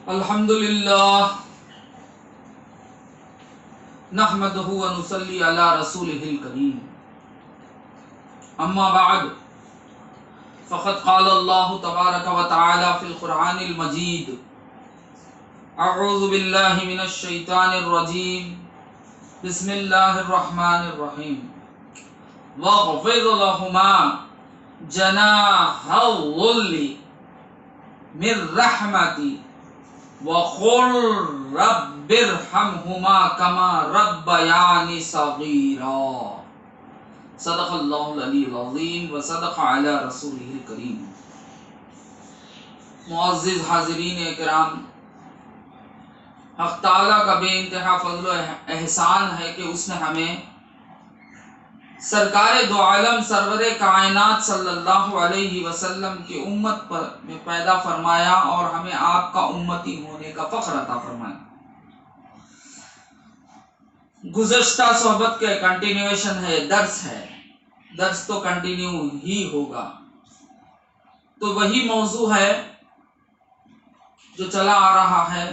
الحمدللہ نحمدہ ونصلی علی رسولہ الکریم اما بعد فقد قال اللہ تبارک و تعالی فی القرآن المجید اعوذ باللہ من الشیطان الرجیم بسم اللہ الرحمن الرحیم واخفض لہما جناح الذل من رحمتی وَقُلْ رَبِّ ارْحَمْهُمَا كَمَا رَبَّيَانِي صَغِيرًا صدق اللہ العلی العظیم وصدق علی رسولہ الکریم۔ معزز حاضرین اکرام، حق تعالیٰ کا بے انتہا فضل و احسان ہے کہ اس نے ہمیں سرکار دو عالم سرور کائنات صلی اللہ علیہ وسلم کی امت میں پیدا فرمایا اور ہمیں آپ کا امتی ہونے کا فخر عطا فرمایا۔ گزشتہ صحبت کے کنٹینیویشن ہے، درس تو کنٹینیو ہی ہوگا۔ تو وہی موضوع ہے جو چلا آ رہا ہے،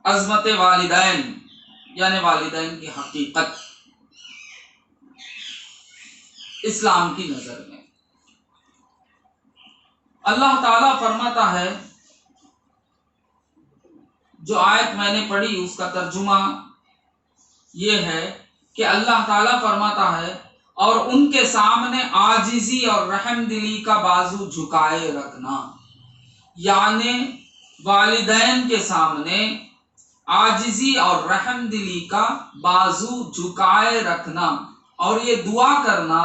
عظمت والدین یعنی والدین کی حقیقت اسلام کی نظر میں۔ اللہ تعالیٰ فرماتا ہے، جو آیت میں نے پڑھی اس کا ترجمہ یہ ہے کہ اللہ تعالیٰ فرماتا ہے اور ان کے سامنے عاجزی اور رحم دلی کا بازو جھکائے رکھنا، یعنی والدین کے سامنے عاجزی اور رحم دلی کا بازو جھکائے رکھنا اور یہ دعا کرنا،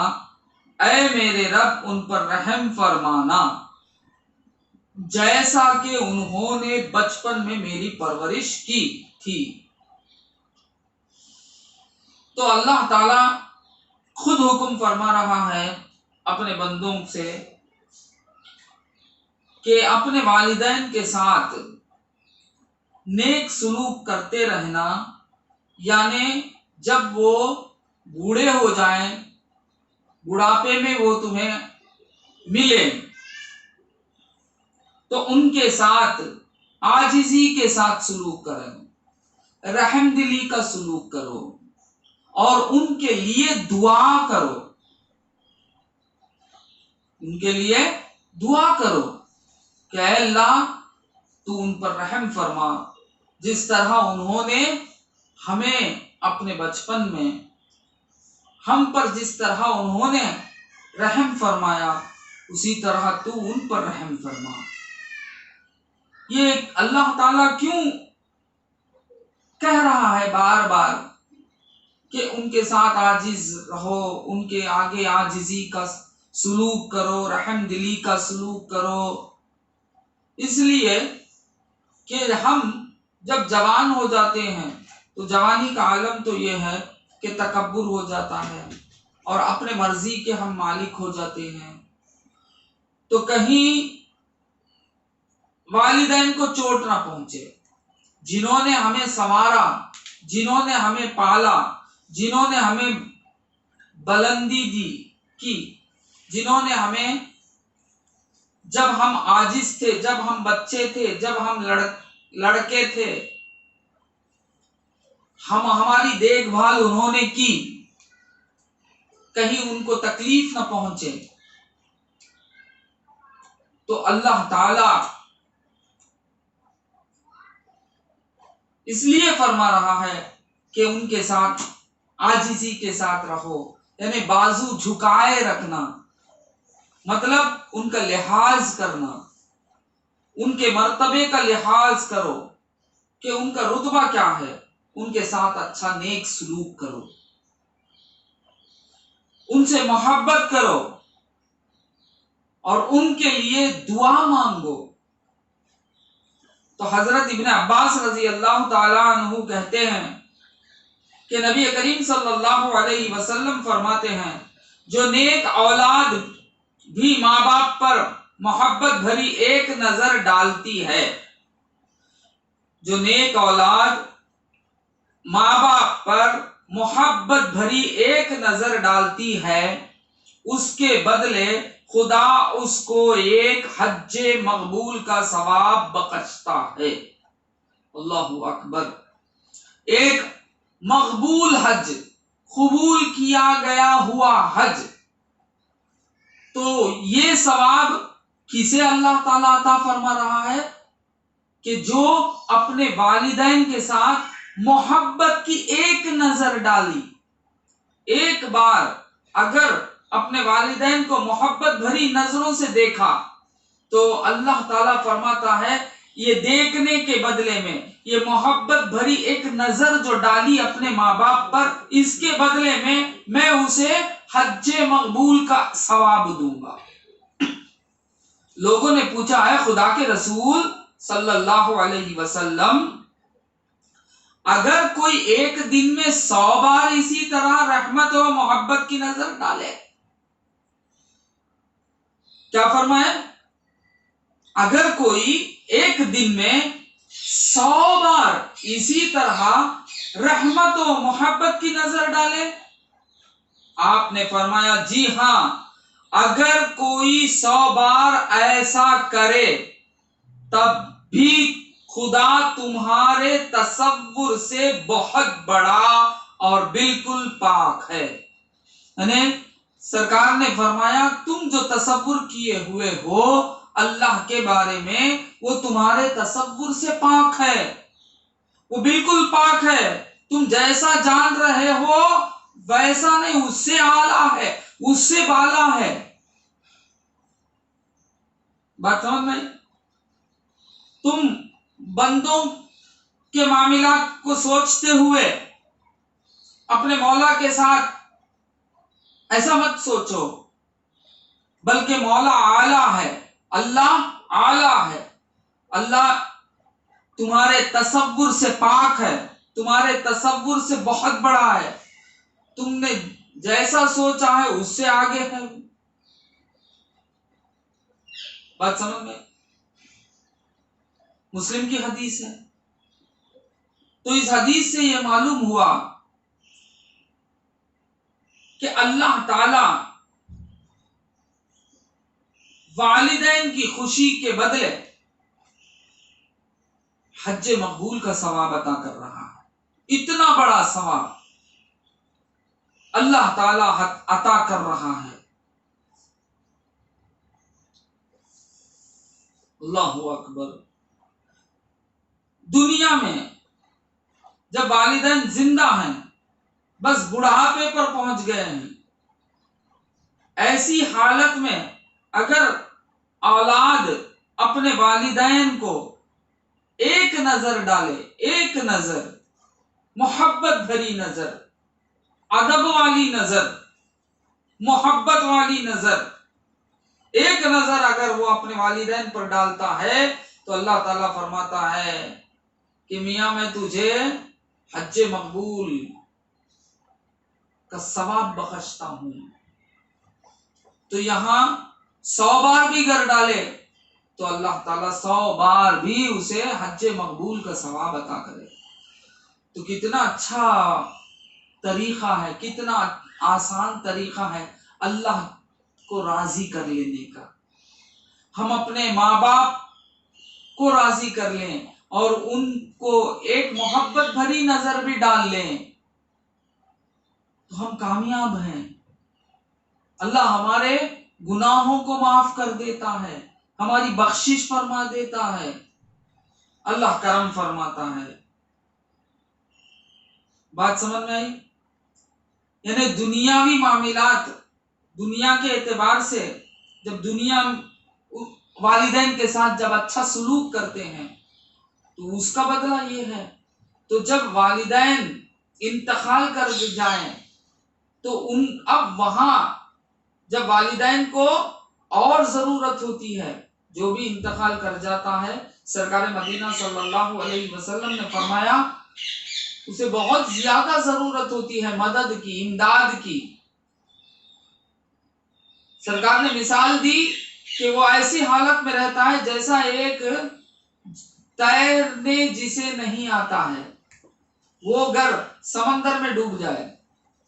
اے میرے رب ان پر رحم فرمانا جیسا کہ انہوں نے بچپن میں میری پرورش کی تھی۔ تو اللہ تعالی خود حکم فرما رہا ہے اپنے بندوں سے کہ اپنے والدین کے ساتھ نیک سلوک کرتے رہنا، یعنی جب وہ بوڑھے ہو جائیں، بڑھاپے میں وہ تمہیں ملے تو ان کے ساتھ عاجزی کے ساتھ سلوک کرو، رحم دلی کا سلوک کرو اور ان کے لیے دعا کرو، ان کے لیے دعا کرو کہ اے اللہ تو ان پر رحم فرما، جس طرح انہوں نے ہمیں اپنے بچپن میں ہم پر جس طرح انہوں نے رحم فرمایا اسی طرح تو ان پر رحم فرما۔ یہ اللہ تعالیٰ کیوں کہہ رہا ہے بار بار کہ ان کے ساتھ عاجز رہو، ان کے آگے عاجزی کا سلوک کرو، رحم دلی کا سلوک کرو؟ اس لیے کہ ہم جب جوان ہو جاتے ہیں تو جوانی کا عالم تو یہ ہے کہ تکبر ہو جاتا ہے اور اپنے مرضی کے ہم مالک ہو جاتے ہیں، تو کہیں والدین کو چوٹ نہ پہنچے، جنہوں نے ہمیں سنوارا، جنہوں نے ہمیں پالا، جنہوں نے ہمیں بلندی دی کی، جنہوں نے ہمیں جب ہم عاجز تھے، جب ہم بچے تھے، جب ہم لڑکے تھے، ہماری دیکھ بھال انہوں نے کی، کہیں ان کو تکلیف نہ پہنچے، تو اللہ تعالی اس لیے فرما رہا ہے کہ ان کے ساتھ عاجزی کے ساتھ رہو، یعنی بازو جھکائے رکھنا، مطلب ان کا لحاظ کرنا، ان کے مرتبے کا لحاظ کرو، کہ ان کا رتبہ کیا ہے، ان کے ساتھ اچھا نیک سلوک کرو، ان سے محبت کرو اور ان کے لیے دعا مانگو۔ تو حضرت ابن عباس رضی اللہ تعالیٰ عنہ کہتے ہیں کہ نبی کریم صلی اللہ علیہ وسلم فرماتے ہیں، جو نیک اولاد بھی ماں باپ پر محبت بھری ایک نظر ڈالتی ہے، جو نیک اولاد ماں باپ پر محبت بھری ایک نظر ڈالتی ہے، اس کے بدلے خدا اس کو ایک حج مقبول کا ثواب بخشتا ہے۔ اللہ اکبر! ایک مقبول حج، قبول کیا گیا ہوا حج، تو یہ ثواب کسے اللہ تعالیٰ عطا فرما رہا ہے؟ کہ جو اپنے والدین کے ساتھ محبت کی ایک نظر ڈالی، ایک بار اگر اپنے والدین کو محبت بھری نظروں سے دیکھا تو اللہ تعالیٰ فرماتا ہے یہ دیکھنے کے بدلے میں، یہ محبت بھری ایک نظر جو ڈالی اپنے ماں باپ پر، اس کے بدلے میں اسے حج مقبول کا ثواب دوں گا۔ لوگوں نے پوچھا ہے خدا کے رسول صلی اللہ علیہ وسلم، اگر کوئی ایک دن میں 100 بار اسی طرح رحمت و محبت کی نظر ڈالے، کیا فرمایا؟ اگر کوئی ایک دن میں 100 بار اسی طرح رحمت و محبت کی نظر ڈالے، آپ نے فرمایا جی ہاں، اگر کوئی 100 بار ایسا کرے تب بھی خدا تمہارے تصور سے بہت بڑا اور بالکل پاک ہے۔ یعنی سرکار نے فرمایا تم جو تصور کیے ہوئے ہو اللہ کے بارے میں، وہ تمہارے تصور سے پاک ہے، وہ بالکل پاک ہے۔ تم جیسا جان رہے ہو ویسا نہیں، اس سے اعلیٰ ہے، اس سے بالا ہے۔ بات سمجھ میں؟ تم بندوں کے معاملات کو سوچتے ہوئے اپنے مولا کے ساتھ ایسا مت سوچو، بلکہ مولا اعلیٰ ہے، اللہ اعلیٰ ہے، اللہ تمہارے تصور سے پاک ہے، تمہارے تصور سے بہت بڑا ہے، تم نے جیسا سوچا ہے اس سے آگے ہے۔ بات سمجھ میں؟ مسلم کی حدیث ہے۔ تو اس حدیث سے یہ معلوم ہوا کہ اللہ تعالی والدین کی خوشی کے بدلے حج مقبول کا ثواب عطا کر رہا ہے۔ اتنا بڑا ثواب اللہ تعالی عطا کر رہا ہے۔ اللہ اکبر! دنیا میں جب والدین زندہ ہیں، بس بڑھاپے پر پہنچ گئے ہیں، ایسی حالت میں اگر اولاد اپنے والدین کو ایک نظر ڈالے، ایک نظر، محبت بھری نظر، ادب والی نظر، محبت والی نظر، ایک نظر اگر وہ اپنے والدین پر ڈالتا ہے تو اللہ تعالیٰ فرماتا ہے کہ میاں میں تجھے حج مقبول کا ثواب بخشتا ہوں۔ تو یہاں 100 بار بھی گر ڈالے تو اللہ تعالیٰ 100 بار بھی اسے حج مقبول کا ثواب عطا کرے۔ تو کتنا اچھا طریقہ ہے، کتنا آسان طریقہ ہے اللہ کو راضی کر لینے کا۔ ہم اپنے ماں باپ کو راضی کر لیں اور ان کو ایک محبت بھری نظر بھی ڈال لیں تو ہم کامیاب ہیں۔ اللہ ہمارے گناہوں کو معاف کر دیتا ہے، ہماری بخشش فرما دیتا ہے، اللہ کرم فرماتا ہے۔ بات سمجھ میں آئی؟ یعنی دنیاوی معاملات، دنیا کے اعتبار سے جب دنیا والدین کے ساتھ جب اچھا سلوک کرتے ہیں تو اس کا بدلہ یہ ہے۔ تو جب والدین انتقال کر جائیں تو اب وہاں جب والدین کو اور ضرورت ہوتی ہے، جو بھی انتقال کر جاتا ہے، سرکار مدینہ صلی اللہ علیہ وسلم نے فرمایا اسے بہت زیادہ ضرورت ہوتی ہے مدد کی، امداد کی۔ سرکار نے مثال دی کہ وہ ایسی حالت میں رہتا ہے جیسا ایک تیرنے جسے نہیں آتا ہے، وہ اگر سمندر میں ڈوب جائے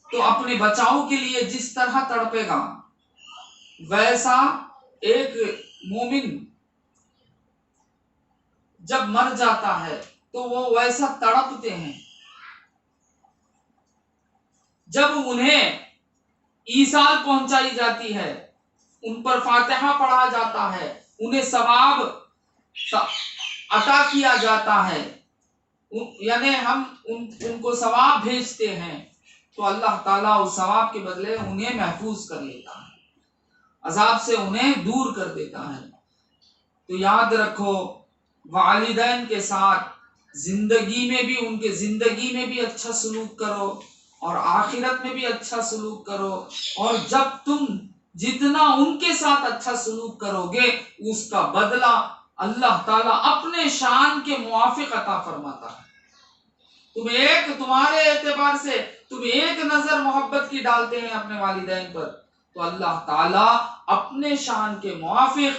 تو اپنے بچاؤ کے لیے جس طرح تڑپے گا، ویسا ایک مومن جب مر جاتا ہے تو وہ ویسا تڑپتے ہیں۔ جب انہیں ایصال پہنچائی جاتی ہے، ان پر فاتحہ پڑھا جاتا ہے، انہیں ثواب عطا کیا جاتا ہے، یعنی ہم ان کو ثواب بھیجتے ہیں، تو اللہ تعالیٰ اس ثواب کے بدلے انہیں محفوظ کر لیتا ہے، عذاب سے انہیں دور کر دیتا ہے۔ تو یاد رکھو، والدین کے ساتھ زندگی میں بھی، ان کے زندگی میں بھی اچھا سلوک کرو اور آخرت میں بھی اچھا سلوک کرو، اور جب تم جتنا ان کے ساتھ اچھا سلوک کرو گے اس کا بدلہ اللہ تعالیٰ اپنے شان کے موافق عطا فرماتا ہے۔ تمہارے اعتبار سے تم ایک نظر محبت کی ڈالتے ہیں اپنے والدین پر، تو اللہ تعالیٰ اپنے شان کے موافق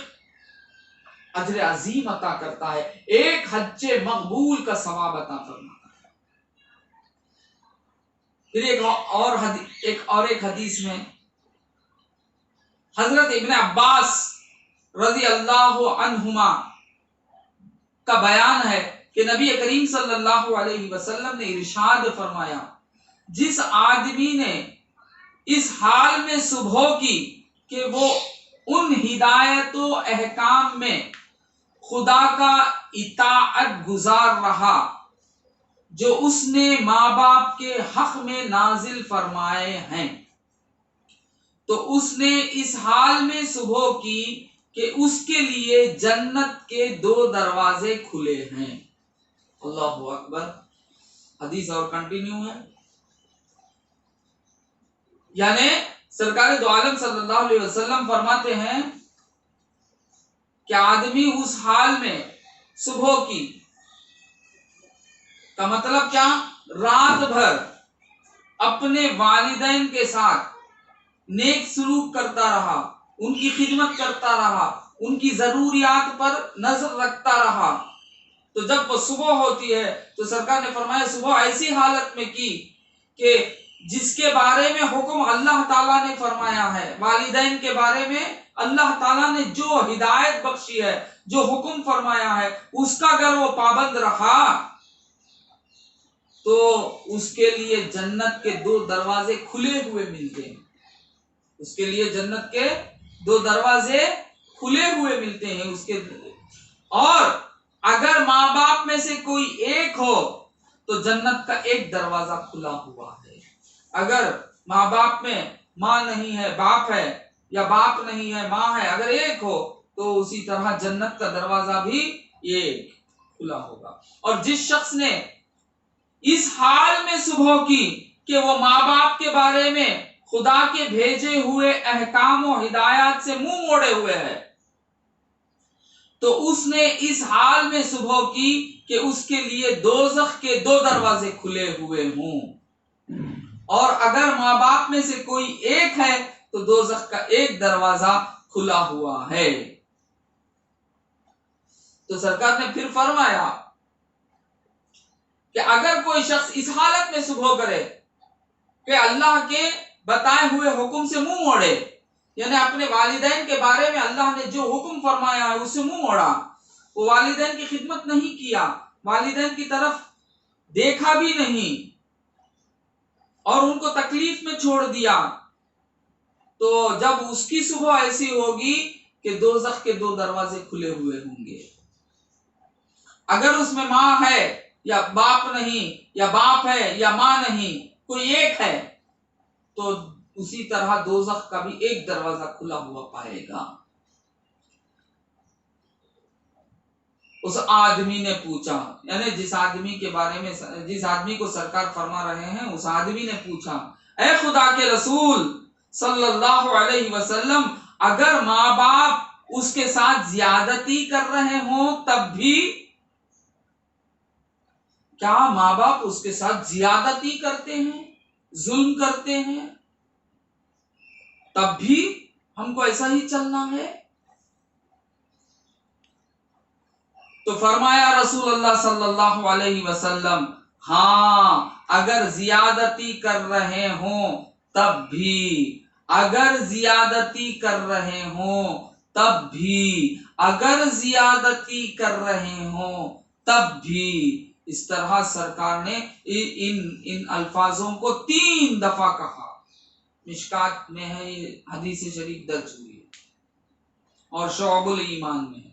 اجر عظیم عطا کرتا ہے، ایک حج مقبول کا ثواب عطا فرماتا ہے۔ پھر ایک حدیث میں حضرت ابن عباس رضی اللہ عنہما کا بیان ہے کہ نبی کریم صلی اللہ علیہ وسلم نے ارشاد فرمایا، جس آدمی نے اس حال میں صبح کی کہ وہ ان ہدایت و احکام میں خدا کا اطاعت گزار رہا جو اس نے ماں باپ کے حق میں نازل فرمائے ہیں، تو اس نے اس حال میں صبح کی کہ اس کے لیے جنت کے 2 دروازے کھلے ہیں۔ اللہ اکبر۔ حدیث اور کنٹینیو ہے، یعنی سرکار دو عالم صلی اللہ علیہ وسلم فرماتے ہیں کہ آدمی اس حال میں صبح کی کا مطلب کیا، رات بھر اپنے والدین کے ساتھ نیک سلوک کرتا رہا، ان کی خدمت کرتا رہا، ان کی ضروریات پر نظر رکھتا رہا، تو جب وہ صبح ہوتی ہے تو سرکار نے فرمایا صبح ایسی حالت میں کی کہ جس کے بارے میں حکم اللہ تعالیٰ نے فرمایا ہے، والدین کے بارے میں اللہ تعالیٰ نے جو ہدایت بخشی ہے، جو حکم فرمایا ہے، اس کا اگر وہ پابند رہا تو اس کے لیے جنت کے 2 دروازے کھلے ہوئے ملتے ہیں، اس کے لیے جنت کے 2 دروازے کھلے ہوئے ملتے ہیں اس کے۔ اور اگر ماں باپ میں سے کوئی ایک ہو تو جنت کا 1 دروازہ کھلا ہوا ہے۔ اگر ماں باپ میں ماں نہیں ہے باپ ہے، یا باپ نہیں ہے ماں ہے، اگر ایک ہو تو اسی طرح جنت کا دروازہ بھی ایک کھلا ہوگا۔ اور جس شخص نے اس حال میں صبح کی کہ وہ ماں باپ کے بارے میں خدا کے بھیجے ہوئے احکام و ہدایات سے منہ موڑے ہوئے ہے، تو اس نے اس حال میں صبح کی کہ اس کے لیے دوزخ کے 2 دروازے کھلے ہوئے ہوں، اور اگر ماں باپ میں سے کوئی ایک ہے تو دوزخ کا 1 دروازہ کھلا ہوا ہے۔ تو سرکار نے پھر فرمایا کہ اگر کوئی شخص اس حالت میں صبح کرے کہ اللہ کے بتائے ہوئے حکم سے منہ موڑے، یعنی اپنے والدین کے بارے میں اللہ نے جو حکم فرمایا ہے اس سے منہ موڑا، وہ والدین کی خدمت نہیں کیا، والدین کی طرف دیکھا بھی نہیں اور ان کو تکلیف میں چھوڑ دیا، تو جب اس کی صبح ایسی ہوگی کہ دوزخ کے 2 دروازے کھلے ہوئے ہوں گے۔ اگر اس میں ماں ہے یا باپ نہیں، یا باپ ہے یا ماں نہیں، کوئی ایک ہے، تو اسی طرح دوزخ کا بھی 1 دروازہ کھلا ہوا پائے گا۔ اس آدمی نے پوچھا، یعنی جس آدمی کے بارے میں، جس آدمی کو سرکار فرما رہے ہیں، اس آدمی نے پوچھا، اے خدا کے رسول صلی اللہ علیہ وسلم، اگر ماں باپ اس کے ساتھ زیادتی کر رہے ہوں تب بھی؟ کیا ماں باپ اس کے ساتھ زیادتی کرتے ہیں، ظلم کرتے ہیں، تب بھی ہم کو ایسا ہی چلنا ہے؟ تو فرمایا رسول اللہ صلی اللہ علیہ وسلم، ہاں اگر زیادتی کر رہے ہوں تب بھی، اگر زیادتی کر رہے ہوں تب بھی، اگر زیادتی کر رہے ہوں تب بھی۔ اس طرح سرکار نے ان الفاظوں کو 3 دفعہ کہا۔ مشکات میں ہے، یہ حدیث شریف درج ہوئی ہے اور شعب الایمان میں ہے۔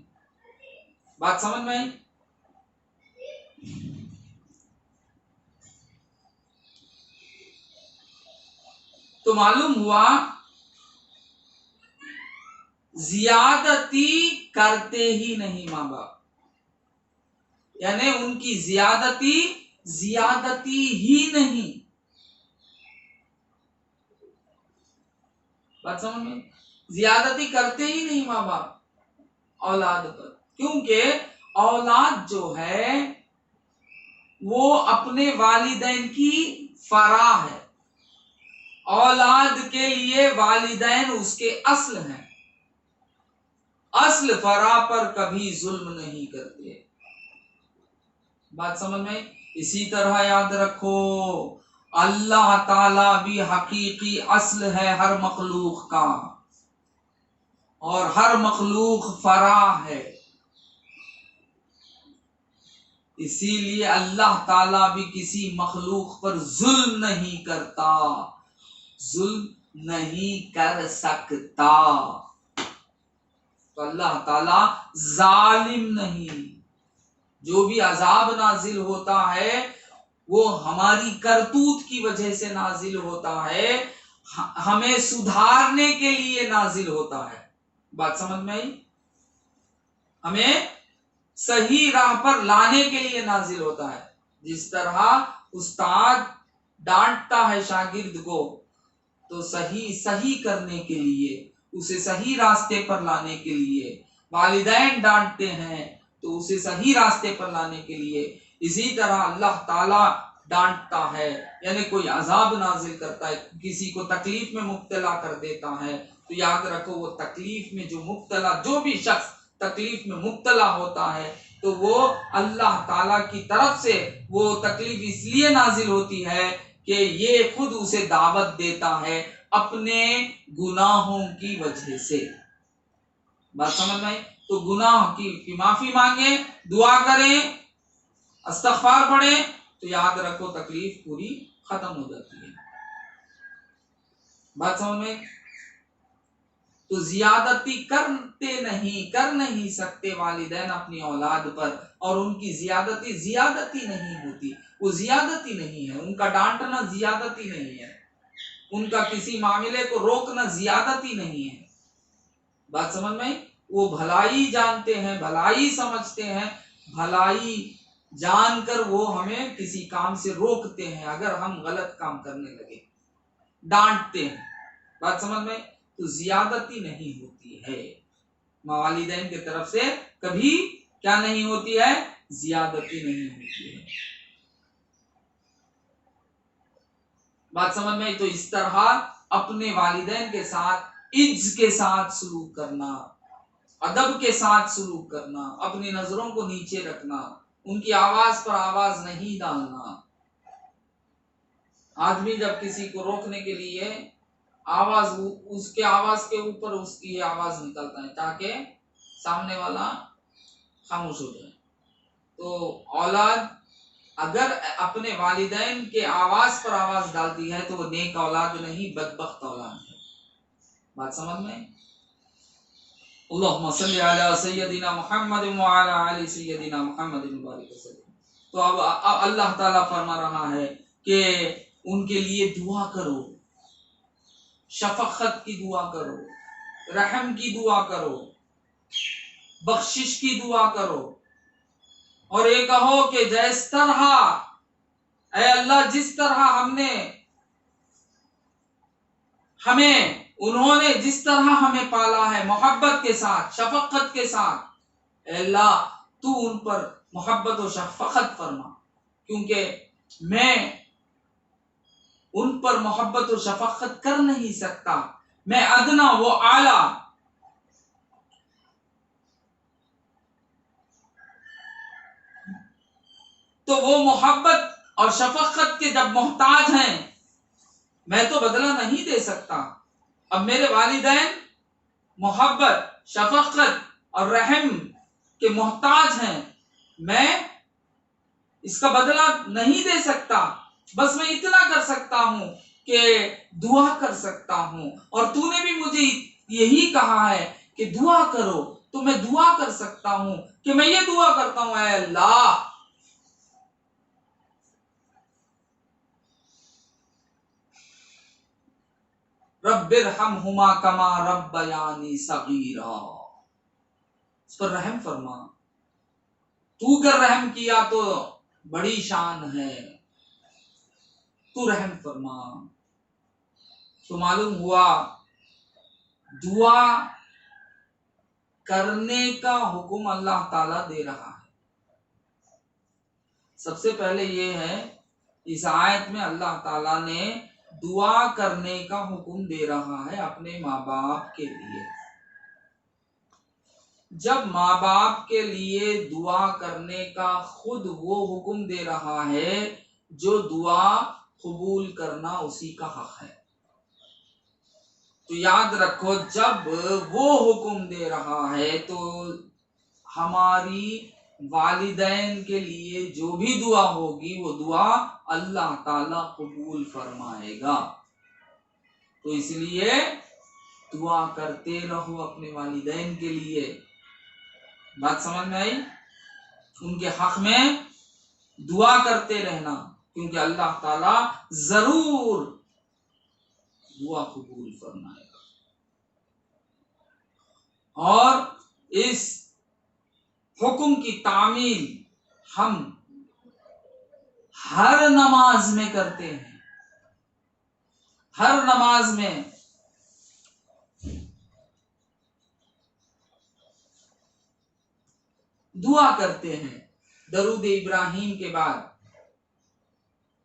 بات سمجھ میں آئی؟ تو معلوم ہوا زیادتی کرتے ہی نہیں ماں باپ، یعنی ان کی زیادتی ہی نہیں۔ بات سمجھ میں؟ زیادتی کرتے ہی نہیں ماں باپ اولاد پر، کیونکہ اولاد جو ہے وہ اپنے والدین کی فرع ہے۔ اولاد کے لیے والدین اس کے اصل ہیں، اصل فرع پر کبھی ظلم نہیں کرتے۔ بات سمجھ میں؟ اسی طرح یاد رکھو، اللہ تعالی بھی حقیقی اصل ہے ہر مخلوق کا، اور ہر مخلوق فرع ہے۔ اسی لیے اللہ تعالی بھی کسی مخلوق پر ظلم نہیں کرتا، ظلم نہیں کر سکتا۔ تو اللہ تعالی ظالم نہیں۔ جو بھی عذاب نازل ہوتا ہے وہ ہماری کرتوت کی وجہ سے نازل ہوتا ہے، ہمیں سدھارنے کے لیے نازل ہوتا ہے۔ بات سمجھ میں آئی؟ ہمیں صحیح راہ پر لانے کے لیے نازل ہوتا ہے۔ جس طرح استاد ڈانٹتا ہے شاگرد کو تو صحیح کرنے کے لیے، اسے صحیح راستے پر لانے کے لیے، والدین ڈانٹتے ہیں تو اسے صحیح راستے پر لانے کے لیے، اسی طرح اللہ تعالی ڈانٹتا ہے، یعنی کوئی عذاب نازل کرتا ہے، کسی کو تکلیف میں مبتلا کر دیتا ہے، تو یاد رکھو وہ تکلیف میں جو بھی شخص تکلیف میں مبتلا ہوتا ہے تو وہ اللہ تعالی کی طرف سے وہ تکلیف اس لیے نازل ہوتی ہے کہ یہ خود اسے دعوت دیتا ہے اپنے گناہوں کی وجہ سے۔ بات سمجھ میں؟ تو گناہ کی معافی مانگیں، دعا کریں، استغفار پڑھیں، تو یاد رکھو تکلیف پوری ختم ہو جاتی ہے۔ بات سمجھ میں؟ تو زیادتی کر نہیں سکتے والدین اپنی اولاد پر، اور ان کی زیادتی نہیں ہوتی، وہ زیادتی نہیں ہے، ان کا ڈانٹنا زیادتی نہیں ہے، ان کا کسی معاملے کو روکنا زیادتی نہیں ہے۔ بات سمجھ میں؟ وہ بھلائی جانتے ہیں، بھلائی سمجھتے ہیں، بھلائی جان کر وہ ہمیں کسی کام سے روکتے ہیں اگر ہم غلط کام کرنے لگے، ڈانٹتے ہیں۔ بات سمجھ میں؟ تو زیادتی نہیں ہوتی ہے، والدین کی طرف سے کبھی کیا نہیں ہوتی ہے؟ زیادتی نہیں ہوتی ہے۔ بات سمجھ میں؟ تو اس طرح اپنے والدین کے ساتھ عز کے ساتھ سلوک کرنا، ادب کے ساتھ سلوک کرنا، اپنی نظروں کو نیچے رکھنا، ان کی آواز پر آواز نہیں ڈالنا۔ آدمی جب کسی کو روکنے کے لیے اس کے آواز کے اوپر اس کی آواز نکلتا ہے تاکہ سامنے والا خاموش ہو جائے، تو اولاد اگر اپنے والدین کے آواز پر آواز ڈالتی ہے تو وہ نیک اولاد نہیں، بدبخت اولاد ہے۔ بات سمجھ میں؟ اللہم صلی علی سیدنا محمد وعلی آل سیدنا محمد مبارک وسلم۔ تو اب اللہ تعالیٰ فرما رہا ہے کہ ان کے لیے دعا کرو، شفقت کی دعا کرو، رحم کی دعا کرو، بخشش کی دعا کرو، اور یہ کہو کہ جس طرح اے اللہ جس طرح انہوں نے جس طرح ہمیں پالا ہے محبت کے ساتھ شفقت کے ساتھ، اے اللہ تو ان پر محبت و شفقت فرما، کیونکہ میں ان پر محبت و شفقت کر نہیں سکتا، میں ادنا وہ اعلیٰ۔ تو وہ محبت اور شفقت کے جب محتاج ہیں، میں تو بدلہ نہیں دے سکتا۔ اب میرے والدین محبت، شفقت اور رحم کے محتاج ہیں، میں اس کا بدلہ نہیں دے سکتا، بس میں اتنا کر سکتا ہوں کہ دعا کر سکتا ہوں، اور تو نے بھی مجھے یہی کہا ہے کہ دعا کرو، تو میں دعا کر سکتا ہوں کہ میں یہ دعا کرتا ہوں، اے اللہ رب ارحمہما کما ربیانی صغیرا، اس پر رحم فرما، تو اگر رحم کیا تو بڑی شان ہے، تو رحم فرما۔ تو معلوم ہوا دعا کرنے کا حکم اللہ تعالیٰ دے رہا ہے۔ سب سے پہلے یہ ہے، اس آیت میں اللہ تعالیٰ نے دعا کرنے کا حکم دے رہا ہے اپنے ماں باپ کے لیے۔ جب ماں باپ کے لیے دعا کرنے کا خود وہ حکم دے رہا ہے، جو دعا قبول کرنا اسی کا حق ہے۔ تو یاد رکھو، جب وہ حکم دے رہا ہے تو ہماری والدین کے لیے جو بھی دعا ہوگی وہ دعا اللہ تعالیٰ قبول فرمائے گا۔ تو اس لیے دعا کرتے رہو اپنے والدین کے لیے۔ بات سمجھ میں آئی؟ ان کے حق میں دعا کرتے رہنا، کیونکہ اللہ تعالیٰ ضرور دعا قبول فرمائے گا۔ اور اس حکم کی تعمیل ہم ہر نماز میں کرتے ہیں، ہر نماز میں دعا کرتے ہیں۔ درود ابراہیم کے بعد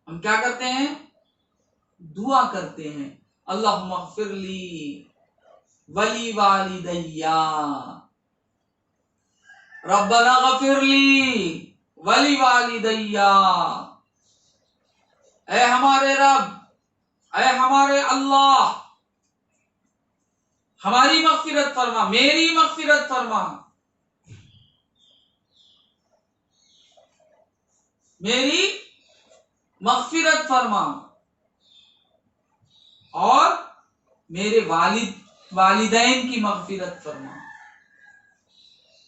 ہم کیا کرتے ہیں؟ دعا کرتے ہیں، اللہم اغفر لی ولی والدیا، ربنا اغفر لی ولی والدیا، اے ہمارے رب، اے ہمارے اللہ، ہماری مغفرت فرما، میری مغفرت فرما، میری مغفرت فرما، اور میرے والدین کی مغفرت فرما،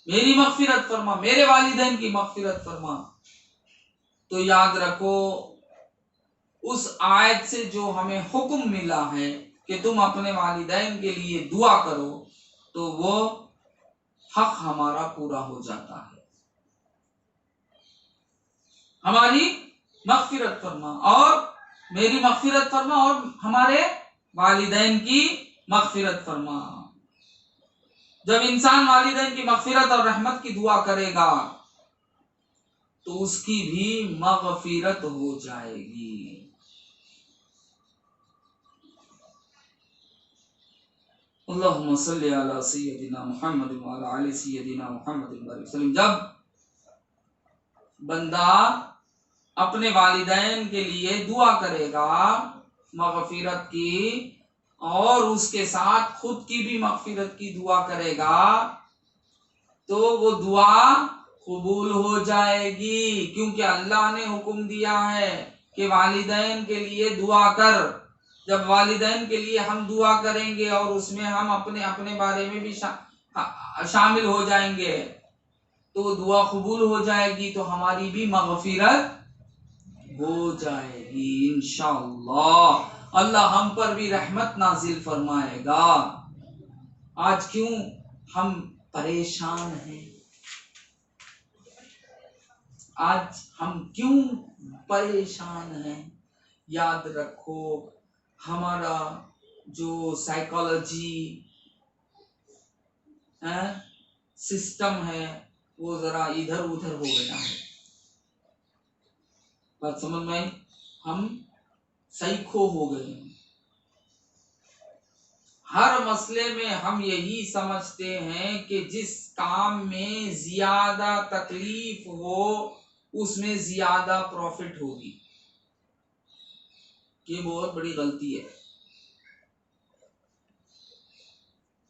میری مغفرت فرما، میرے والدین کی مغفرت فرما۔ تو یاد رکھو، اس آیت سے جو ہمیں حکم ملا ہے کہ تم اپنے والدین کے لیے دعا کرو، تو وہ حق ہمارا پورا ہو جاتا ہے۔ ہماری مغفرت فرما، اور میری مغفرت فرما، اور ہمارے والدین کی مغفرت فرما۔ جب انسان والدین کی مغفرت اور رحمت کی دعا کرے گا تو اس کی بھی مغفرت ہو جائے گی۔ اللہم صلی علی سیدنا محمد وعلی آل سیدنا محمد وسلم۔ جب بندہ اپنے والدین کے لیے دعا کرے گا مغفرت کی، اور اس کے ساتھ خود کی بھی مغفرت کی دعا کرے گا، تو وہ دعا قبول ہو جائے گی، کیونکہ اللہ نے حکم دیا ہے کہ والدین کے لیے دعا کر۔ جب والدین کے لیے ہم دعا کریں گے اور اس میں ہم اپنے بارے میں بھی شامل ہو جائیں گے، تو دعا قبول ہو جائے گی، تو ہماری بھی مغفرت ہو جائے گی انشاءاللہ۔ اللہ ہم پر بھی رحمت نازل فرمائے گا۔ آج کیوں ہم پریشان ہیں؟ آج ہم کیوں پریشان ہیں؟ یاد رکھو ہمارا جو سائیکالوجی سسٹم ہے وہ ذرا ادھر ادھر ہو گیا ہے. بات سمجھ میں آئی؟ ہم سائیکو ہو گئے ہیں. ہر مسئلے میں ہم یہی سمجھتے ہیں کہ جس کام میں زیادہ تکلیف ہو اس میں زیادہ پروفٹ ہوگی. یہ بہت بڑی غلطی ہے،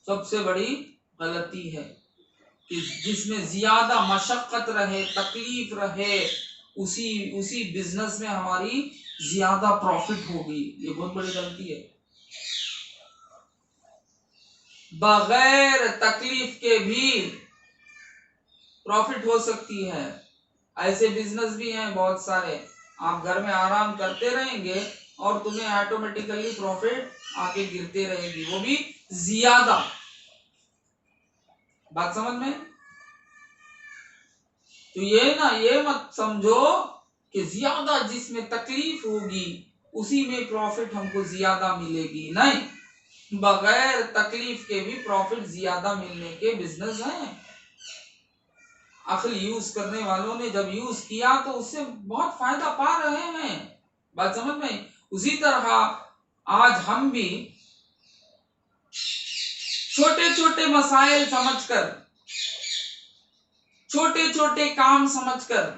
سب سے بڑی غلطی ہے کہ جس میں زیادہ مشقت رہے، تکلیف رہے، اسی بزنس میں ہماری زیادہ پروفٹ ہوگی. یہ بہت بڑی غلطی ہے. بغیر تکلیف کے بھی پروفٹ ہو سکتی ہے. ایسے بزنس بھی ہیں بہت سارے، آپ گھر میں آرام کرتے رہیں گے اور تمہیں آٹومیٹیکلی پروفٹ آ کے گرتے رہے گی، وہ بھی زیادہ. بات سمجھ میں؟ تو یہ مت سمجھو کہ زیادہ جس میں تکلیف ہوگی اسی میں پروفٹ ہم کو زیادہ ملے گی. نہیں، بغیر تکلیف کے بھی پروفٹ زیادہ ملنے کے بزنس ہیں. عقل یوز کرنے والوں نے جب یوز کیا تو اس سے بہت فائدہ پا رہے ہیں. بات سمجھ میں؟ اسی طرح آج ہم بھی چھوٹے چھوٹے مسائل سمجھ کر، چھوٹے چھوٹے کام سمجھ کر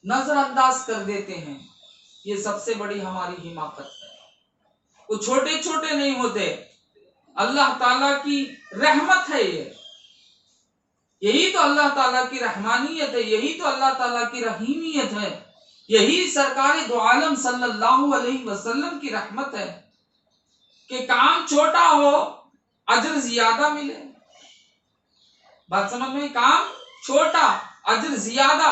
نظر انداز کر دیتے ہیں. یہ سب سے بڑی ہماری حماقت ہے. وہ چھوٹے چھوٹے نہیں ہوتے، اللہ تعالیٰ کی رحمت ہے. یہی تو اللہ تعالیٰ کی رحمانیت ہے، یہی تو اللہ تعالیٰ کی رحیمیت ہے، یہی سرکار دو عالم صلی اللہ علیہ وسلم کی رحمت ہے کہ کام چھوٹا ہو اجر زیادہ ملے. بات سمجھ میں؟ کام چھوٹا اجر زیادہ.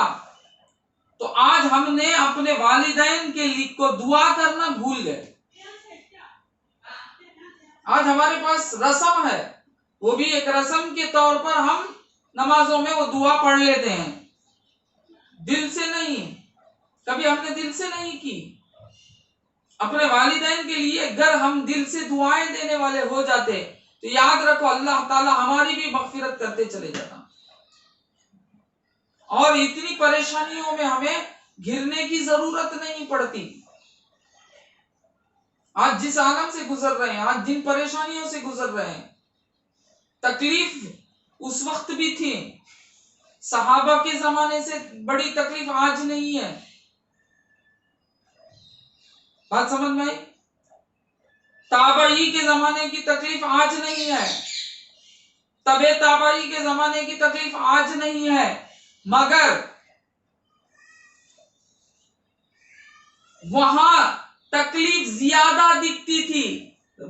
تو آج ہم نے اپنے والدین کے لیے کو دعا کرنا بھول گئے. آج ہمارے پاس رسم ہے، وہ بھی ایک رسم کے طور پر ہم نمازوں میں وہ دعا پڑھ لیتے ہیں، دل سے نہیں. کبھی ہم نے دل سے نہیں کی. اپنے والدین کے لیے اگر ہم دل سے دعائیں دینے والے ہو جاتے تو یاد رکھو اللہ تعالی ہماری بھی مغفرت کرتے چلے جاتا. اور اتنی پریشانیوں میں ہمیں گھرنے کی ضرورت نہیں پڑتی. آج جس عالم سے گزر رہے ہیں، آج جن پریشانیوں سے گزر رہے ہیں، تکلیف اس وقت بھی تھی. صحابہ کے زمانے سے بڑی تکلیف آج نہیں ہے. بات سمجھ میں آئی؟ تابعی کے زمانے کی تکلیف آج نہیں ہے، تبع تابعی کے زمانے کی تکلیف آج نہیں ہے، مگر وہاں تکلیف زیادہ دکھتی تھی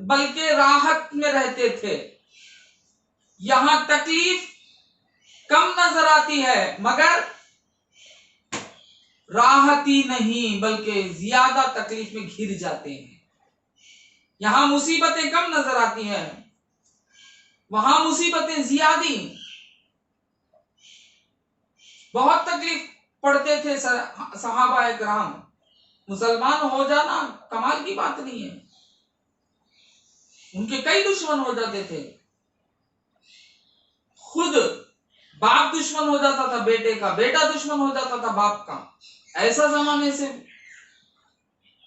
بلکہ راحت میں رہتے تھے. یہاں تکلیف کم نظر آتی ہے مگر راحت ہی نہیں بلکہ زیادہ تکلیف میں گھر جاتے ہیں. یہاں مصیبتیں کم نظر آتی ہیں، وہاں مصیبتیں زیادہ. بہت تکلیف پڑتے تھے صحابہ کرام. مسلمان ہو جانا کمال کی بات نہیں ہے، ان کے کئی دشمن ہو جاتے تھے. خود باپ دشمن ہو جاتا تھا بیٹے کا، بیٹا دشمن ہو جاتا تھا باپ کا. ایسا زمانے سے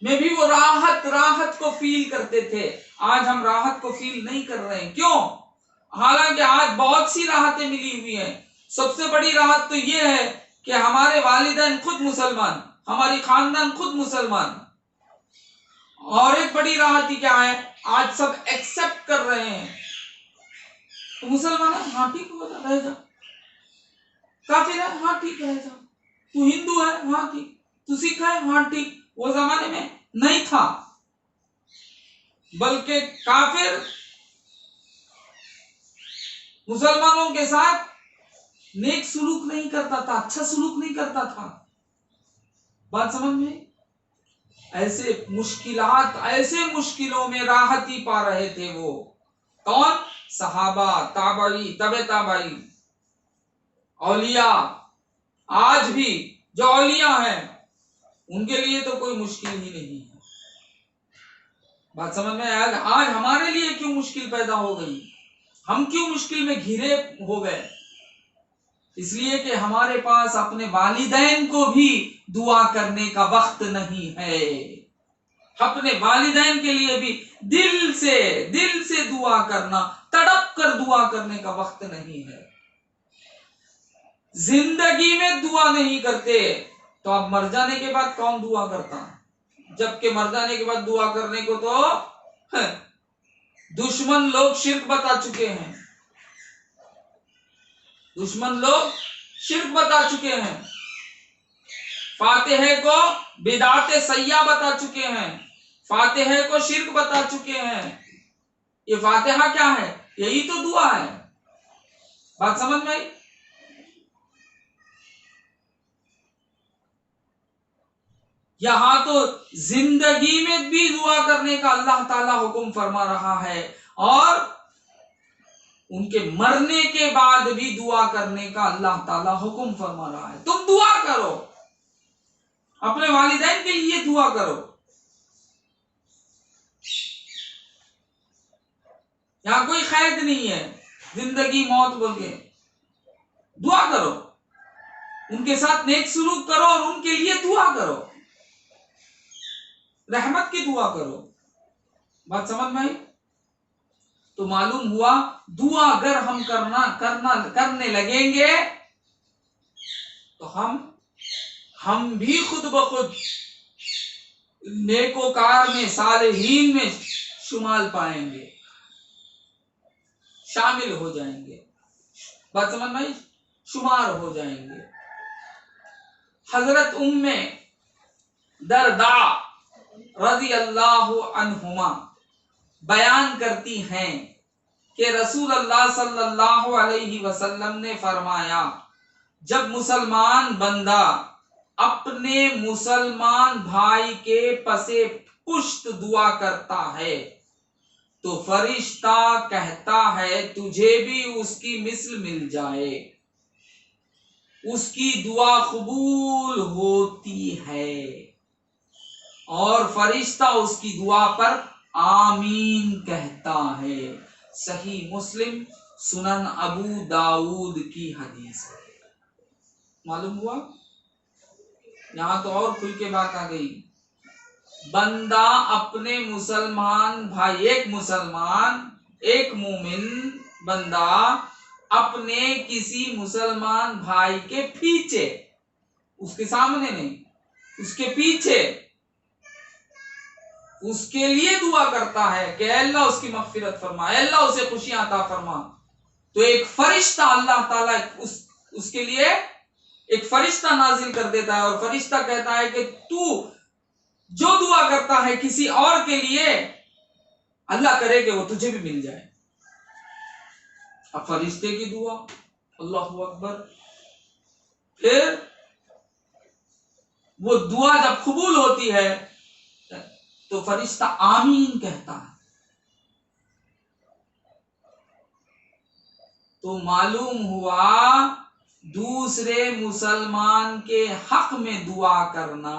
میں بھی وہ راحت کو فیل کرتے تھے. آج ہم راحت کو فیل نہیں کر رہے ہیں. کیوں؟ حالانکہ آج بہت سی راحتیں ملی ہوئی ہیں. سب سے بڑی راحت تو یہ ہے کہ ہمارے والدین خود مسلمان، ہماری خاندان خود مسلمان. اور ایک بڑی راحت ہی کیا ہے؟ آج سب ایکسپٹ کر رہے ہیں. تو مسلمان ہے، ہاں ٹھیک ہو جا، رہ جا. کافر ہے، ہاں ٹھیک رہ جا. تو ہندو ہے، ہاں ٹھیک. تو سکھ ہے، ہاں ٹھیک. وہ زمانے میں نہیں تھا، بلکہ کافر مسلمانوں کے ساتھ نیک سلوک نہیں کرتا تھا، اچھا سلوک نہیں کرتا تھا. بات سمجھ میں؟ ایسے مشکلوں میں راحت ہی پا رہے تھے. وہ کون؟ صحابہ، تابعی، تبع تابعی، اولیاء. آج بھی جو اولیاء ہیں ان کے لیے تو کوئی مشکل ہی نہیں ہے. بات سمجھ میں آج ہمارے لیے کیوں مشکل پیدا ہو گئی؟ ہم کیوں مشکل میں گھرے ہو گئے؟ اس لیے کہ ہمارے پاس اپنے والدین کو بھی دعا کرنے کا وقت نہیں ہے. اپنے والدین کے لیے بھی دل سے دعا کرنا، تڑپ کر دعا کرنے کا وقت نہیں ہے. زندگی میں دعا نہیں کرتے تو اب مر جانے کے بعد کون دعا کرتا؟ جبکہ مر جانے کے بعد دعا کرنے کو تو دشمن لوگ شرک بتا چکے ہیں. دشمن لوگ شرک بتا چکے ہیں، فاتحے کو بدعت سیاح بتا چکے ہیں، فاتحے کو شرک بتا چکے ہیں. یہ فاتحہ کیا ہے؟ یہی تو دعا ہے. بات سمجھ میں آئی؟ یہاں تو زندگی میں بھی دعا کرنے کا اللہ تعالیٰ حکم فرما رہا ہے، اور ان کے مرنے کے بعد بھی دعا کرنے کا اللہ تعالیٰ حکم فرما رہا ہے. تم دعا کرو، اپنے والدین کے لیے دعا کرو. یہاں کوئی قید نہیں ہے زندگی موت بول کے. دعا کرو، ان کے ساتھ نیک سلوک کرو اور ان کے لیے دعا کرو، رحمت کی دعا کرو. بات سمجھ میں آئی؟ تو معلوم ہوا دعا اگر ہم کرنے لگیں گے تو ہم بھی خود بخود نیکوکار میں، صالحین میں شمال پائیں گے، شامل ہو جائیں گے. بات سمجھ میں آئی؟ شمار ہو جائیں گے. حضرت ام درداء رضی اللہ عنہما بیان کرتی ہیں کہ رسول اللہ صلی اللہ علیہ وسلم نے فرمایا، جب مسلمان بندہ اپنے مسلمان بھائی کے پسے پشت دعا کرتا ہے تو فرشتہ کہتا ہے تجھے بھی اس کی مثل مل جائے. اس کی دعا قبول ہوتی ہے اور فرشتہ اس کی دعا پر آمین کہتا ہے. صحیح مسلم، سنن ابو داؤد کی حدیث ہے. معلوم ہوا؟ یہاں تو اور کھل کے بات آ گئی. بندہ اپنے مسلمان بھائی، ایک مومن بندہ اپنے کسی مسلمان بھائی کے پیچھے، اس کے سامنے نہیں، اس کے پیچھے اس کے لیے دعا کرتا ہے کہ اے اللہ اس کی مغفرت فرما، اے اللہ اسے خوشیاں عطا فرما. تو ایک فرشتہ اللہ تعالیٰ اس کے لیے ایک فرشتہ نازل کر دیتا ہے اور فرشتہ کہتا ہے کہ تو جو دعا کرتا ہے کسی اور کے لیے، اللہ کرے کہ وہ تجھے بھی مل جائے. اب فرشتے کی دعا، اللہ اکبر. پھر وہ دعا جب قبول ہوتی ہے تو فرشتہ آمین کہتا ہے. تو معلوم ہوا دوسرے مسلمان کے حق میں دعا کرنا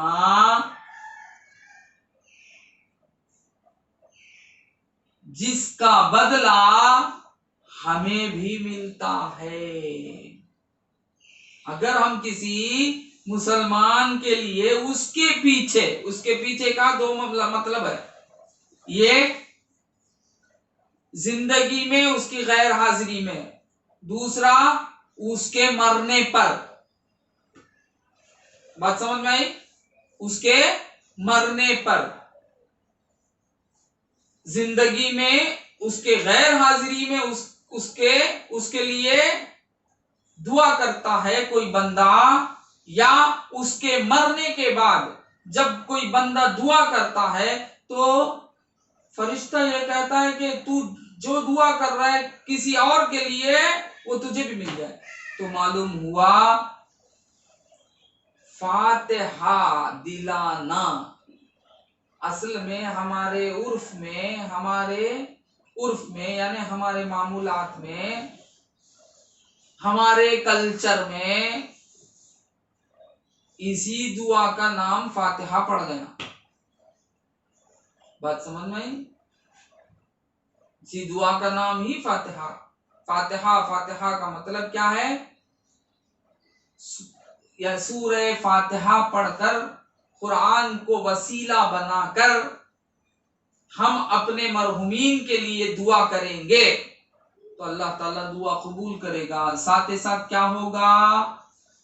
جس کا بدلہ ہمیں بھی ملتا ہے. اگر ہم کسی مسلمان کے لیے اس کے پیچھے کا دو مطلب ہے. یہ زندگی میں اس کی غیر حاضری میں، دوسرا اس کے مرنے پر. بات سمجھ میں آئی؟ اس کے مرنے پر، زندگی میں اس کے غیر حاضری میں اس کے لیے دعا کرتا ہے کوئی بندہ، یا اس کے مرنے کے بعد جب کوئی بندہ دعا کرتا ہے تو فرشتہ یہ کہتا ہے کہ تو جو دعا کر رہا ہے کسی اور کے لیے وہ تجھے بھی مل جائے. تو معلوم ہوا فاتحہ دلانا اصل میں ہمارے عرف میں یعنی ہمارے معمولات میں، ہمارے کلچر میں اسی دعا کا نام فاتحہ پڑ گیا. بات سمجھ میں آئی؟ اسی دعا کا نام ہی فاتحہ. فاتحہ کا مطلب کیا ہے؟ یا سورہ فاتحہ پڑھ کر قرآن کو وسیلہ بنا کر ہم اپنے مرحومین کے لیے دعا کریں گے تو اللہ تعالیٰ دعا قبول کرے گا. ساتھ ساتھ کیا ہوگا؟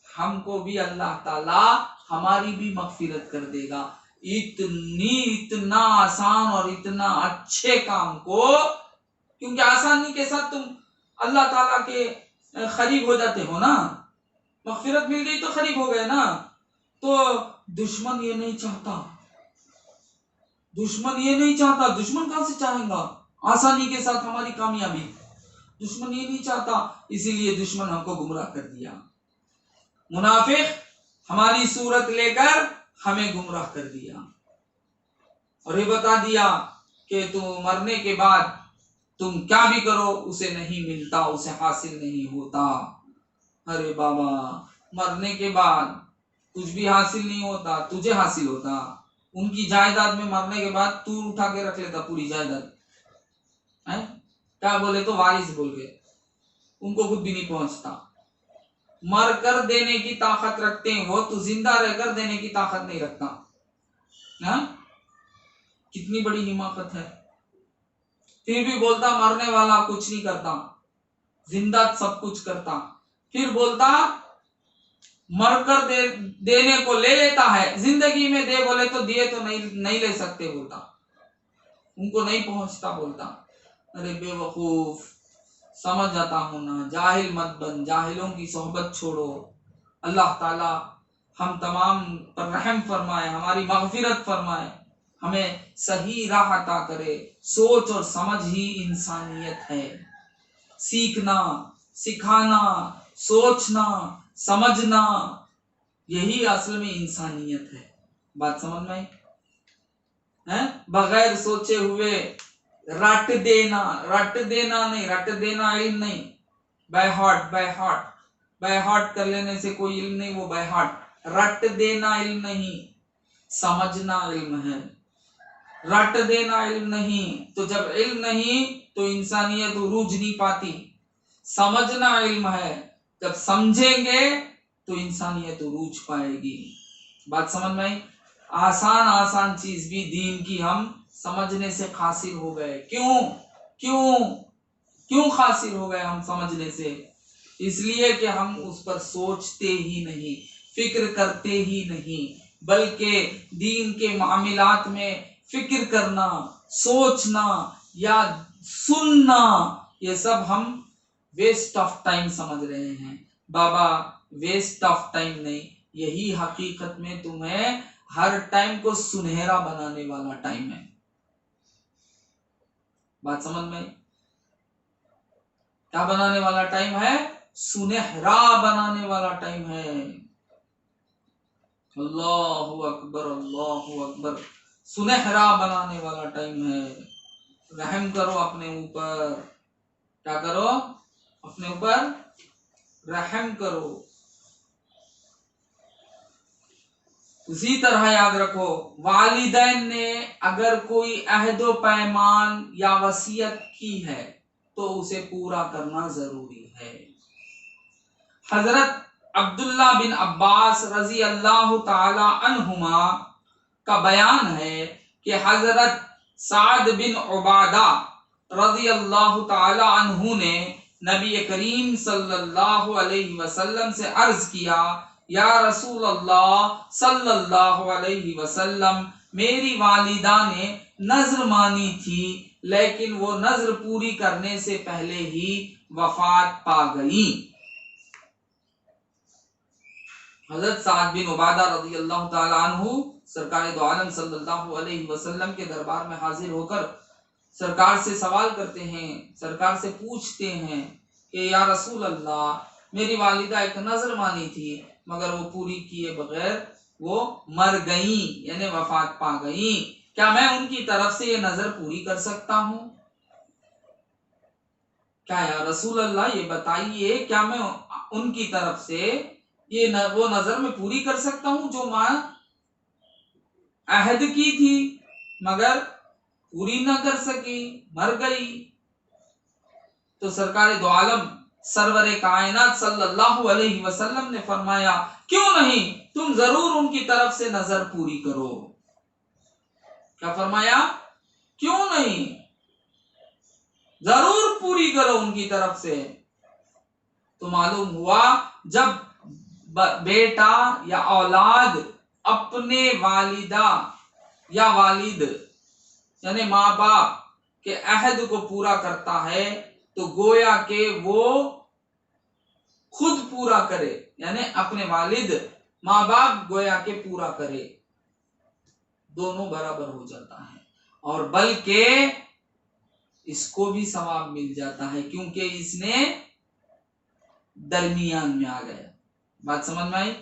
ہم کو بھی اللہ تعالیٰ ہماری بھی مغفرت کر دے گا. اتنا آسان اور اتنا اچھے کام کو، کیونکہ آسانی کے ساتھ تم اللہ تعالیٰ کے قریب ہو جاتے ہو نا، مغفرت مل گئی تو قریب ہو گئے نا. تو دشمن یہ نہیں چاہتا، دشمن کہاں سے چاہیں گا آسانی کے ساتھ ہماری کامیابی؟ دشمن یہ نہیں چاہتا، اسی لیے دشمن ہم کو گمراہ کر دیا. منافق ہماری صورت لے کر ہمیں گمراہ کر دیا اور یہ بتا دیا کہ تم مرنے کے بعد تم کیا بھی کرو اسے نہیں ملتا، اسے حاصل نہیں ہوتا. ارے بابا، مرنے کے بعد کچھ بھی حاصل نہیں ہوتا، تجھے حاصل ہوتا. ان کی جائیداد میں مرنے کے بعد تو اٹھا کے رکھ لیتا پوری جائیداد. کیا بولے تو وارث بول کے، ان کو خود بھی نہیں پہنچتا. مر کر دینے کی طاقت رکھتے ہیں وہ، تو زندہ رہ کر دینے کی طاقت نہیں رکھتا. کتنی بڑی حماقت ہے. پھر بھی بولتا مرنے والا کچھ نہیں کرتا، زندہ سب کچھ کرتا. پھر بولتا مر کر دینے کو لے لیتا ہے، زندگی میں دے بولے تو دیے تو نہیں لے سکتے بولتا، ان کو نہیں پہنچتا بولتا. ارے بے وقوف، سمجھ جاتا ہوں نا، جاہل مت بن، جاہلوں کی صحبت چھوڑو. اللہ تعالی ہم تمام پر رحم فرمائے، ہماری مغفرت فرمائے، ہمیں صحیح راہ عطا کرے. سوچ اور سمجھ ہی انسانیت ہے. سیکھنا، سکھانا، سوچنا، سمجھنا، یہی اصل میں انسانیت ہے. بات سمجھ میں آئی؟ بغیر سوچے ہوئے رٹ دینا نہیں، رٹ دینا علم نہیں. بائی ہارٹ کر لینے سے کوئی علم نہیں، وہ بائی ہارٹ. رٹ دینا علم نہیں، سمجھنا علم ہے. رٹ دینا علم نہیں، تو جب علم نہیں تو انسانیت عروج نہیں پاتی. سمجھنا علم ہے، جب سمجھیں گے تو انسانیت عروج پائے گی. بات سمجھ میں آئی؟ آسان چیز بھی دین کی ہم سمجھنے سے حاصل ہو گئے. کیوں حاصل ہو گئے ہم سمجھنے سے؟ اس لیے کہ ہم اس پر سوچتے ہی نہیں، فکر کرتے ہی نہیں، بلکہ دین کے معاملات میں فکر کرنا، سوچنا یا سننا، یہ سب ہم ویسٹ آف ٹائم سمجھ رہے ہیں. بابا ویسٹ آف ٹائم نہیں، یہی حقیقت میں تمہیں ہر ٹائم کو سنہرا بنانے والا ٹائم ہے. بات سمجھ میں؟ کیا بنانے والا ٹائم ہے؟ سنہرا بنانے والا ٹائم ہے. اللہ اکبر، اللہ اکبر. سنہرا بنانے والا ٹائم ہے. رحم کرو اپنے اوپر. کیا کرو؟ اپنے اوپر رحم کرو. اسی طرح یاد رکھو، والدین نے اگر کوئی عہد و پیمان یا وصیت کی ہے تو اسے پورا کرنا ضروری ہے. حضرت عبداللہ بن عباس رضی اللہ تعالی عنہما کا بیان ہے کہ حضرت سعد بن عبادہ رضی اللہ تعالی عنہ نے نبی کریم صلی اللہ علیہ وسلم سے عرض کیا، یا رسول اللہ صلی اللہ علیہ وسلم، میری والدہ نے نذر مانی تھی لیکن وہ نذر پوری کرنے سے پہلے ہی وفات پا گئی. حضرت سعد بن عبادہ رضی اللہ تعالی عنہ سرکار دو عالم صلی اللہ علیہ وسلم کے دربار میں حاضر ہو کر سرکار سے سوال کرتے ہیں، سرکار سے پوچھتے ہیں کہ یا رسول اللہ، میری والدہ ایک نذر مانی تھی مگر وہ پوری کیے بغیر وہ مر گئیں، یعنی وفات پا گئیں، کیا میں ان کی طرف سے یہ نذر پوری کر سکتا ہوں؟ کیا یا رسول اللہ یہ بتائیے، کیا میں ان کی طرف سے یہ وہ نظر میں پوری کر سکتا ہوں جو ماں عہد کی تھی مگر پوری نہ کر سکی، مر گئی۔ تو سرکار دو عالم سرور کائنات صلی اللہ علیہ وسلم نے فرمایا کیوں نہیں تم ضرور ان کی طرف سے نظر پوری کرو۔ کیا فرمایا؟ کیوں نہیں ضرور پوری کرو ان کی طرف سے۔ تو معلوم ہوا جب بیٹا یا اولاد اپنے والدہ یا والد یعنی ماں باپ کے عہد کو پورا کرتا ہے تو گویا کہ وہ خود پورا کرے، یعنی اپنے والد ماں باپ گویا کہ پورا کرے، دونوں برابر ہو جاتا ہے، اور بلکہ اس کو بھی ثواب مل جاتا ہے کیونکہ اس نے درمیان میں آ گیا۔ بات سمجھ میں آئی؟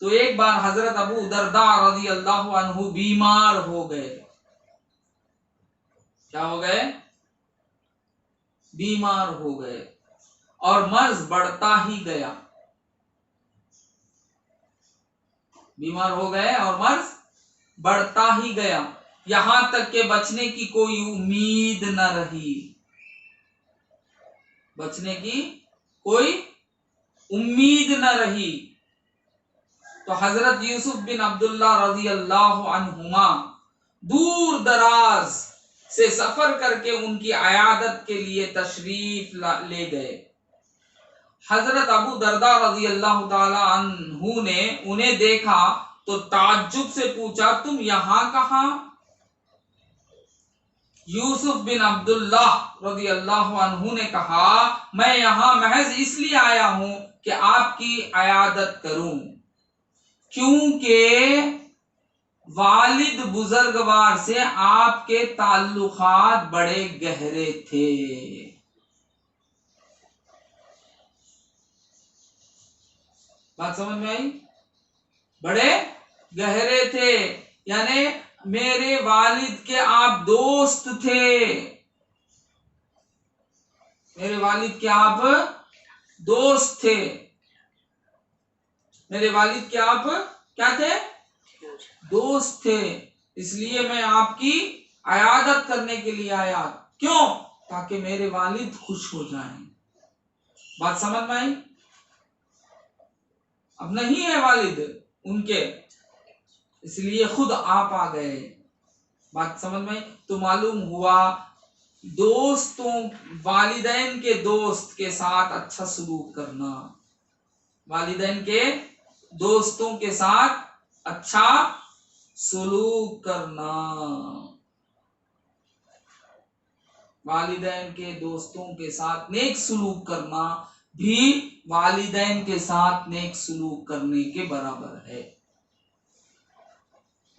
تو ایک بار حضرت ابو درداء رضی اللہ عنہ بیمار ہو گئے۔ کیا ہو گئے؟ بیمار ہو گئے اور مرض بڑھتا ہی گیا۔ بیمار ہو گئے اور مرض بڑھتا ہی گیا، یہاں تک کہ بچنے کی کوئی امید نہ رہی۔ بچنے کی کوئی امید نہ رہی۔ تو حضرت یوسف بن عبداللہ رضی اللہ عنہما دور دراز سے سفر کر کے ان کی عیادت کے لیے تشریف لے گئے۔ حضرت ابو درداء رضی اللہ تعالی عنہ نے انہیں دیکھا تو تعجب سے پوچھا تم یہاں کہاں؟ یوسف بن عبداللہ رضی اللہ عنہ نے کہا میں یہاں محض اس لیے آیا ہوں کہ آپ کی عیادت کروں، کیونکہ والد بزرگوار سے آپ کے تعلقات بڑے گہرے تھے۔ بات سمجھ میں آئی؟ بڑے گہرے تھے، یعنی میرے والد کے آپ دوست تھے، میرے والد کے آپ دوست تھے، میرے والد کے آپ کیا تھے؟ دوست تھے، اس لیے میں آپ کی عیادت کرنے کے لیے آیا۔ کیوں؟ تاکہ میرے والد خوش ہو جائیں۔ بات سمجھ میں آئی؟ اب نہیں ہے والد ان کے، اس لیے خود آپ آ گئے۔ بات سمجھ میں آئی؟ تو معلوم ہوا دوستوں، والدین کے دوست کے ساتھ اچھا سلوک کرنا، والدین کے دوستوں کے ساتھ اچھا سلوک کرنا، والدین کے دوستوں کے ساتھ نیک سلوک کرنا بھی والدین کے ساتھ نیک سلوک کرنے کے برابر ہے۔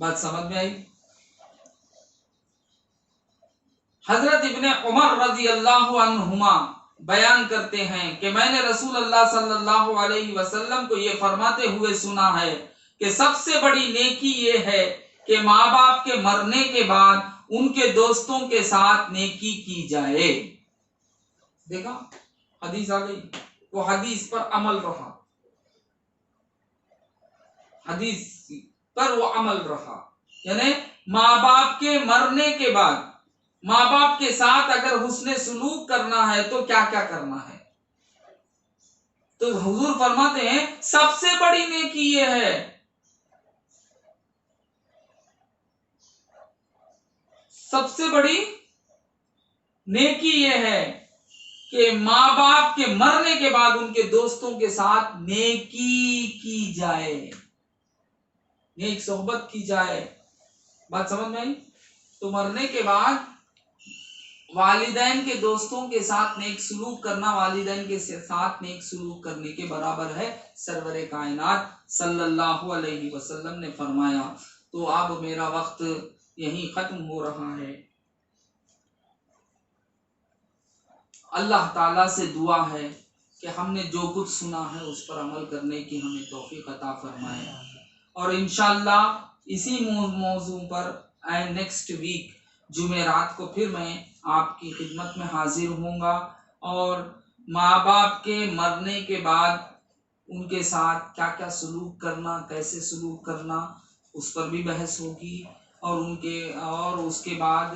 بات سمجھ میں آئی؟ حضرت ابن عمر رضی اللہ عنہما بیان کرتے ہیں کہ میں نے رسول اللہ صلی اللہ علیہ وسلم کو یہ فرماتے ہوئے سنا ہے کہ سب سے بڑی نیکی یہ ہے کہ ماں باپ کے مرنے کے بعد ان کے دوستوں کے ساتھ نیکی کی جائے۔ دیکھا حدیث آ گئی، وہ حدیث پر عمل رہا، حدیث پر وہ عمل رہا، یعنی ماں باپ کے مرنے کے بعد ماں باپ کے ساتھ اگر حسن سلوک کرنا ہے تو کیا کیا کرنا ہے؟ تو حضور فرماتے ہیں سب سے بڑی نیکی یہ ہے، سب سے بڑی نیکی یہ ہے کہ ماں باپ کے مرنے کے بعد ان کے دوستوں کے ساتھ نیکی کی جائے، نیک صحبت کی جائے۔ بات سمجھ میں آئی؟ تو مرنے کے بعد والدین کے دوستوں کے ساتھ نیک سلوک کرنا والدین کے ساتھ نیک سلوک کرنے کے برابر ہے، سرور کائنات صلی اللہ علیہ وسلم نے فرمایا۔ تو اب میرا وقت یہیں ختم ہو رہا ہے۔ اللہ تعالیٰ سے دعا ہے کہ ہم نے جو کچھ سنا ہے اس پر عمل کرنے کی ہمیں توفیق عطا فرمائے، اور انشاءاللہ اسی موضوع پر نیکسٹ ویک جمعرات کو پھر میں آپ کی خدمت میں حاضر ہوں گا، اور ماں باپ کے مرنے کے بعد ان کے ساتھ کیا کیا سلوک کرنا، کیسے سلوک کرنا، اس پر بھی بحث ہوگی، اور اس کے بعد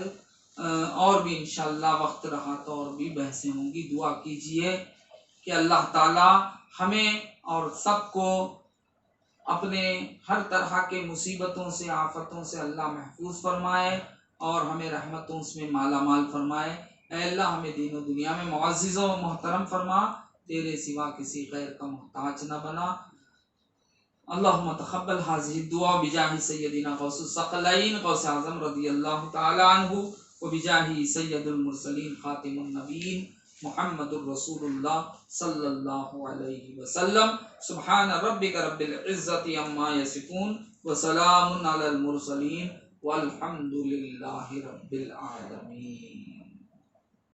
اور بھی انشاءاللہ وقت رہا تو اور بھی بحثیں ہوں گی۔ دعا کیجئے کہ اللہ تعالی ہمیں اور سب کو اپنے ہر طرح کے مصیبتوں سے، آفتوں سے اللہ محفوظ فرمائے اور ہمیں رحمتوں میں مالا مال فرمائے۔ اے اللہ ہمیں دین و دنیا میں معزز و محترم فرما، تیرے سوا کسی غیر کا محتاج نہ بنا۔ اللہم تقبل هذه الدعاء بجاہ سیدنا غوث الثقلین غوث اعظم رضی اللہ تعالی عنہ وبجاہ سید المرسلین خاتم النبیین محمد الرسول اللہ صلی اللہ علیہ وسلم۔ سبحان ربک رب العزت عما یصفون وسلام علی المرسلین والحمد للہ رب العالمین۔